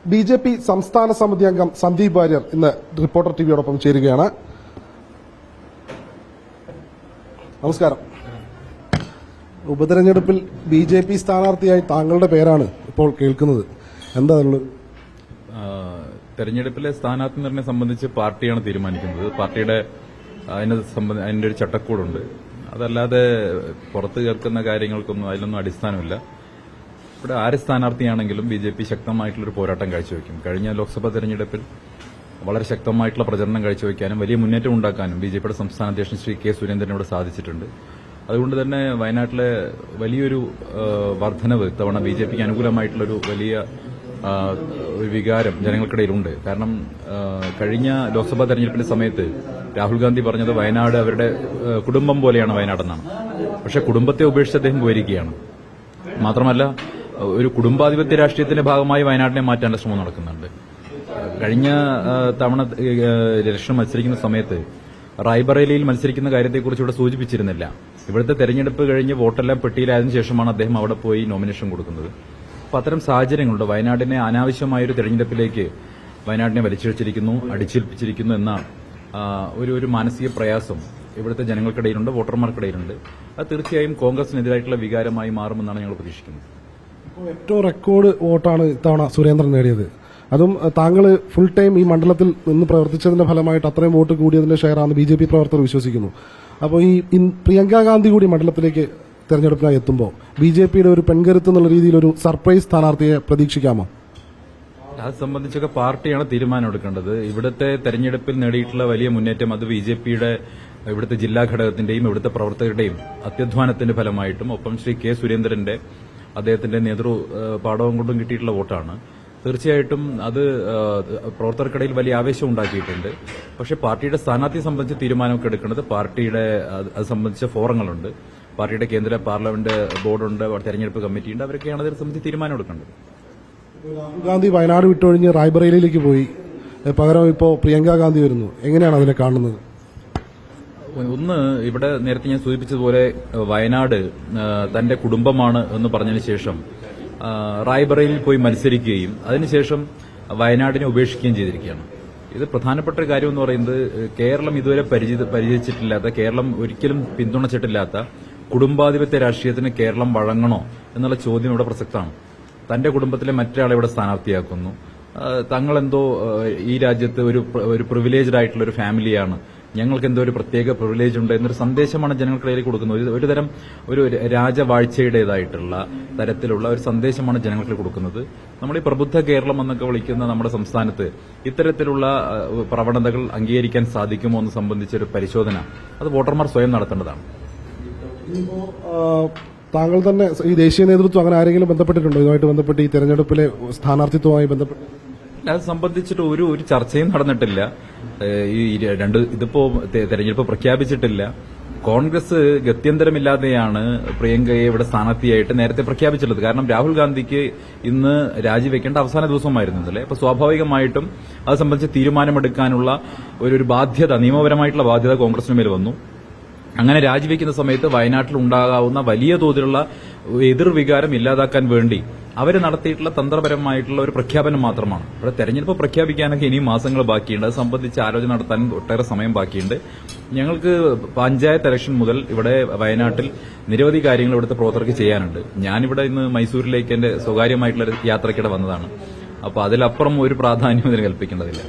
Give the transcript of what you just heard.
BJP. സംസ്ഥാന സമിതി അംഗം സന്ദീപ് വാര്യർ ഇന്ന് റിപ്പോർട്ടർ ടിവിയോടൊപ്പം ചേരുകയാണ്. നമസ്കാരം. ഉപതെരഞ്ഞെടുപ്പിൽ ബി.ജെ.പി. സ്ഥാനാർത്ഥിയായി താങ്കളുടെ പേരാണ് ഇപ്പോൾ കേൾക്കുന്നത്. എന്താ ഉള്ളത്? തെരഞ്ഞെടുപ്പിലെ സ്ഥാനാർത്ഥി നിർണ്ണയം സംബന്ധിച്ച് പാർട്ടിയാണ് തീരുമാനിക്കുന്നത്. പാർട്ടിയുടെ അതിന്റെ ഒരു ചട്ടക്കൂടുണ്ട്. അതല്ലാതെ പുറത്ത് കേൾക്കുന്ന കാര്യങ്ങൾക്കൊന്നും അതിലൊന്നും അടിസ്ഥാനമില്ല. ഇവിടെ ആര് സ്ഥാനാർത്ഥിയാണെങ്കിലും ബി.ജെ.പി. ശക്തമായിട്ടുള്ളൊരു പോരാട്ടം കാഴ്ചവെക്കും. കഴിഞ്ഞ ലോക്സഭാ തെരഞ്ഞെടുപ്പിൽ വളരെ ശക്തമായിട്ടുള്ള പ്രചരണം കാഴ്ചവെക്കാനും വലിയ മുന്നേറ്റം ഉണ്ടാക്കാനും ബി.ജെ.പിയുടെ സംസ്ഥാന അധ്യക്ഷൻ ശ്രീ കെ സുരേന്ദ്രനോട് സാധിച്ചിട്ടുണ്ട്. അതുകൊണ്ട് തന്നെ വയനാട്ടിലെ വലിയൊരു വർധനവ് ഇത്തവണ ബി.ജെ.പിക്ക് അനുകൂലമായിട്ടുള്ളൊരു വലിയ ഒരു വികാരം ജനങ്ങൾക്കിടയിലുണ്ട്. കാരണം കഴിഞ്ഞ ലോക്സഭാ തെരഞ്ഞെടുപ്പിന്റെ സമയത്ത് രാഹുൽ ഗാന്ധി പറഞ്ഞത് വയനാട് അവരുടെ കുടുംബം പോലെയാണ് വയനാടെന്നാണ്. പക്ഷെ കുടുംബത്തെ ഉപേക്ഷിച്ച് അദ്ദേഹം പോയിരിക്കുകയാണ്. മാത്രമല്ല ഒരു കുടുംബാധിപത്യ രാഷ്ട്രീയത്തിന്റെ ഭാഗമായി വയനാടിനെ മാറ്റാനുള്ള ശ്രമം നടക്കുന്നുണ്ട്. കഴിഞ്ഞ തവണ ഇലക്ഷൻ മത്സരിക്കുന്ന സമയത്ത് റായ്ബറേലിയിൽ മത്സരിക്കുന്ന കാര്യത്തെക്കുറിച്ച് ഇവിടെ സൂചിപ്പിച്ചിരുന്നില്ല. ഇവിടുത്തെ തെരഞ്ഞെടുപ്പ് കഴിഞ്ഞ് വോട്ടെല്ലാം പെട്ടിയിലായതിനു ശേഷമാണ് അദ്ദേഹം അവിടെ പോയി നോമിനേഷൻ കൊടുക്കുന്നത്. അപ്പോൾ അത്തരം സാഹചര്യങ്ങളുണ്ട്. വയനാടിനെ അനാവശ്യമായൊരു തെരഞ്ഞെടുപ്പിലേക്ക് വയനാടിനെ വലിച്ചിഴച്ചിരിക്കുന്നു, അടിച്ചേൽപ്പിച്ചിരിക്കുന്നു എന്ന ഒരു മാനസിക പ്രയാസം ഇവിടുത്തെ ജനങ്ങൾക്കിടയിലുണ്ട്, വോട്ടർമാർക്കിടയിലുണ്ട്. അത് തീർച്ചയായും കോൺഗ്രസിനെതിരായിട്ടുള്ള വികാരമായി മാറുമെന്നാണ് ഞങ്ങൾ പ്രതീക്ഷിക്കുന്നത്. ഏറ്റവും റെക്കോർഡ് വോട്ടാണ് ഇത്തവണ സുരേന്ദ്രൻ നേടിയത്. അതും താങ്കൾ ഫുൾ ടൈം ഈ മണ്ഡലത്തിൽ നിന്ന് പ്രവർത്തിച്ചതിന്റെ ഫലമായിട്ട് അത്രയും വോട്ട് കൂടിയതിന്റെ ഷെയറാണ് ബി.ജെ.പി. പ്രവർത്തകർ വിശ്വസിക്കുന്നു. അപ്പോൾ ഈ പ്രിയങ്ക ഗാന്ധി കൂടി മണ്ഡലത്തിലേക്ക് തെരഞ്ഞെടുപ്പിനായി എത്തുമ്പോൾ ബി.ജെ.പിയുടെ ഒരു പെൺകരുത്ത് എന്നുള്ള രീതിയിൽ ഒരു സർപ്രൈസ് സ്ഥാനാർത്ഥിയെ പ്രതീക്ഷിക്കാമോ? അത് സംബന്ധിച്ചൊക്കെ പാർട്ടിയാണ് തീരുമാനമെടുക്കേണ്ടത്. ഇവിടുത്തെ തെരഞ്ഞെടുപ്പിൽ നേടിയിട്ടുള്ള വലിയ മുന്നേറ്റം അത് ബി.ജെ.പിയുടെ ഇവിടുത്തെ ജില്ലാ ഘടകത്തിന്റെയും ഇവിടുത്തെ പ്രവർത്തകരുടെയും അത്യധ്വാനത്തിന്റെ ഫലമായിട്ടും ഒപ്പം ശ്രീ കെ സുരേന്ദ്രന്റെ അദ്ദേഹത്തിന്റെ നേതൃപാടവം കൊണ്ടും കിട്ടിയിട്ടുള്ള വോട്ടാണ്. തീർച്ചയായിട്ടും അത് പ്രവർത്തകർക്കിടയിൽ വലിയ ആവേശം ഉണ്ടാക്കിയിട്ടുണ്ട്. പക്ഷേ പാർട്ടിയുടെ സ്ഥാനാർത്ഥിയെ സംബന്ധിച്ച് തീരുമാനമൊക്കെ എടുക്കുന്നത് പാർട്ടിയുടെ അത് സംബന്ധിച്ച ഫോറങ്ങളുണ്ട്. പാർട്ടിയുടെ കേന്ദ്ര പാർലമെന്റ് ബോർഡുണ്ട്, തെരഞ്ഞെടുപ്പ് കമ്മിറ്റിയുണ്ട്. അവരൊക്കെയാണ് അതിനെ സംബന്ധിച്ച് തീരുമാനമെടുക്കേണ്ടത്. രാഹുൽ ഗാന്ധി വയനാട് വിട്ടൊഴിഞ്ഞ് റായ്ബറേലിയിലേക്ക് പോയി, പകരം ഇപ്പോൾ പ്രിയങ്ക ഗാന്ധി വരുന്നു. എങ്ങനെയാണ് അതിനെ കാണുന്നത്? ഒന്ന്, ഇവിടെ നേരത്തെ ഞാൻ സൂചിപ്പിച്ചതുപോലെ വയനാട് തന്റെ കുടുംബമാണ് എന്ന് പറഞ്ഞതിന് ശേഷം റായ്ബറേലിയിൽ പോയി മത്സരിക്കുകയും അതിനുശേഷം വയനാടിനെ ഉപേക്ഷിക്കുകയും ചെയ്തിരിക്കുകയാണ്. ഇത് പ്രധാനപ്പെട്ട ഒരു കാര്യം എന്ന് പറയുന്നത് കേരളം ഇതുവരെ പരിചയിച്ചിട്ടില്ലാത്ത, കേരളം ഒരിക്കലും പിന്തുണച്ചിട്ടില്ലാത്ത കുടുംബാധിപത്യ രാഷ്ട്രീയത്തിന് കേരളം വഴങ്ങണോ എന്നുള്ള ചോദ്യം ഇവിടെ പ്രസക്തമാണ്. തന്റെ കുടുംബത്തിലെ മറ്റൊരാളെ ഇവിടെ സ്ഥാനാർത്ഥിയാക്കുന്നു. തങ്ങളെന്തോ ഈ രാജ്യത്ത് ഒരു പ്രിവിലേജ്ഡ് ആയിട്ടുള്ള ഒരു ഫാമിലിയാണ്, ഞങ്ങൾക്ക് എന്തോ ഒരു പ്രത്യേക പ്രിവിലേജ് ഉണ്ട് എന്നൊരു സന്ദേശമാണ് ജനങ്ങൾക്കിടയിൽ കൊടുക്കുന്നത്. ഒരു തരം ഒരു രാജവാഴ്ചയുടേതായിട്ടുള്ള തരത്തിലുള്ള ഒരു സന്ദേശമാണ് ജനങ്ങൾക്ക് കൊടുക്കുന്നത്. നമ്മൾ ഈ പ്രബുദ്ധ കേരളം എന്നൊക്കെ വിളിക്കുന്ന നമ്മുടെ സംസ്ഥാനത്ത് ഇത്തരത്തിലുള്ള പ്രവണതകൾ അംഗീകരിക്കാൻ സാധിക്കുമോ എന്ന് സംബന്ധിച്ചൊരു പരിശോധന അത് വോട്ടർമാർ സ്വയം നടത്തേണ്ടതാണ്. താങ്കൾ തന്നെ ഈ ദേശീയ നേതൃത്വം അങ്ങനെ ആരെങ്കിലും ബന്ധപ്പെട്ടിട്ടുണ്ടോ ഇതുമായിട്ട് ബന്ധപ്പെട്ട്, ഈ തെരഞ്ഞെടുപ്പിലെ സ്ഥാനാർത്ഥിത്വവുമായി ബന്ധപ്പെട്ട്? അത് സംബന്ധിച്ചിട്ട് ഒരു ചർച്ചയും നടന്നിട്ടില്ല. ഇതിപ്പോ തെരഞ്ഞെടുപ്പ് പ്രഖ്യാപിച്ചിട്ടില്ല. കോൺഗ്രസ് ഗത്യന്തരമില്ലാതെയാണ് പ്രിയങ്കയെ ഇവിടെ സ്ഥാനാർത്ഥിയായിട്ട് നേരത്തെ പ്രഖ്യാപിച്ചിട്ടുള്ളത്. കാരണം രാഹുൽ ഗാന്ധിക്ക് ഇന്ന് രാജിവെക്കേണ്ട അവസാന ദിവസമായിരുന്നു ഇന്നലെ. അപ്പൊ സ്വാഭാവികമായിട്ടും അത് സംബന്ധിച്ച് തീരുമാനമെടുക്കാനുള്ള ഒരു ബാധ്യത, നിയമപരമായിട്ടുള്ള ബാധ്യത കോൺഗ്രസിന് മേൽ വന്നു. അങ്ങനെ രാജിവെക്കുന്ന സമയത്ത് വയനാട്ടിൽ ഉണ്ടാകാവുന്ന വലിയ തോതിലുള്ള എതിർവികാരം ഇല്ലാതാക്കാൻ വേണ്ടി അവർ നടത്തിയിട്ടുള്ള തന്ത്രപരമായിട്ടുള്ള ഒരു പ്രഖ്യാപനം മാത്രമാണ്. ഇവിടെ തെരഞ്ഞെടുപ്പ് പ്രഖ്യാപിക്കാനൊക്കെ ഇനിയും മാസങ്ങൾ ബാക്കിയുണ്ട്. അത് സംബന്ധിച്ച് ആലോചന നടത്താൻ ഒട്ടേറെ സമയം ബാക്കിയുണ്ട്. ഞങ്ങൾക്ക് പഞ്ചായത്ത് ഇലക്ഷൻ മുതൽ ഇവിടെ വയനാട്ടിൽ നിരവധി കാര്യങ്ങൾ ഇവിടുത്തെ പ്രവർത്തകർക്ക് ചെയ്യാനുണ്ട്. ഞാനിവിടെ ഇന്ന് മൈസൂരിലേക്ക് എന്റെ സ്വകാര്യമായിട്ടുള്ള യാത്രയ്ക്കിടെ വന്നതാണ്. അപ്പോൾ അതിലപ്പുറം ഒരു പ്രാധാന്യം ഇതിന് കൽപ്പിക്കേണ്ടതില്ല.